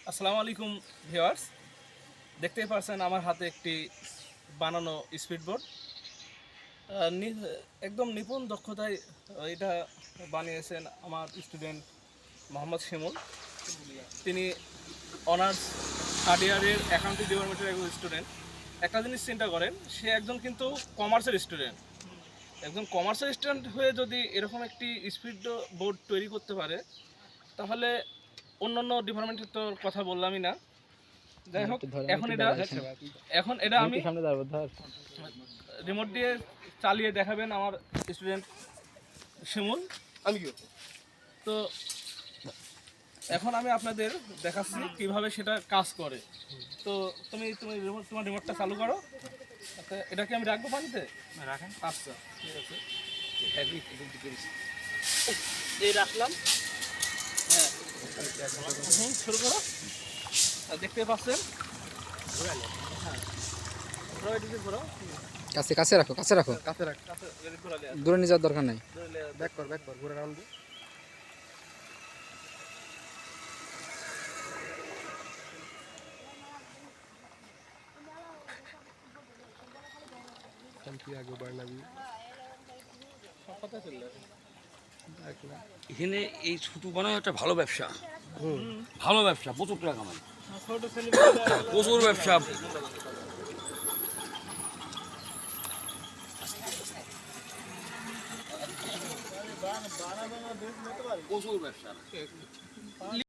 আসসালামু আলাইকুম ভিউয়ার্স, দেখতেই পাচ্ছেন আমার হাতে একটি বানানো স্পিডবোট। একদম নিপুণ দক্ষতায় এটা বানিয়েছেন আমার স্টুডেন্ট মোহাম্মদ শিমুল। তিনি অনার্স থার্ড ইয়ারের অ্যাকাউন্টিং ডিপার্টমেন্টের একজন স্টুডেন্ট। একটা জিনিস চিন্তা করেন, সে একজন কিন্তু কমার্সের স্টুডেন্ট। একজন কমার্সের স্টুডেন্ট হয়ে যদি এরকম একটি স্পিড বোট তৈরি করতে পারে, তাহলে অন্যান্য ডিপার্টমেন্টের তো কথা বললামই না। যাই হোক, এখন এটা এখন এটা আমি রিমোট দিয়ে চালিয়ে দেখাবেন আমার স্টুডেন্ট শিমুল। আমি তো এখন আমি আপনাদের দেখাচ্ছি কিভাবে সেটা কাজ করে। তো তুমি তুমি রিমোট তোমার রিমোটটা চালু করো। আচ্ছা, এটা কি আমি রাখবো পানিতে? রাখেন। আচ্ছা, ঠিক আছে। এই রাখলাম। হ্যাঁ, শুরু করো। দেখতে পাচ্ছেন? হ্যাঁ, ঘোরাও, এদিকে ঘোরাও। কাছে কাছে রাখো, কাছে রাখো, কাছে রাখ, কাছে ঘোরালে আছে। দূরে নিয়ে যাওয়ার দরকার নাই। ব্যাক কর, ঘুরে রাউন্ড দে। আগে বাড়নাবি সব কথা চলে আসে। এখানে এই ছুটু বানানো একটা ভালো ব্যবসা, ভালো ব্যবসা, প্রচুর টাকা কামাই, ছোট ছেলে প্রচুর ব্যবসা, প্রচুর ব্যবসা।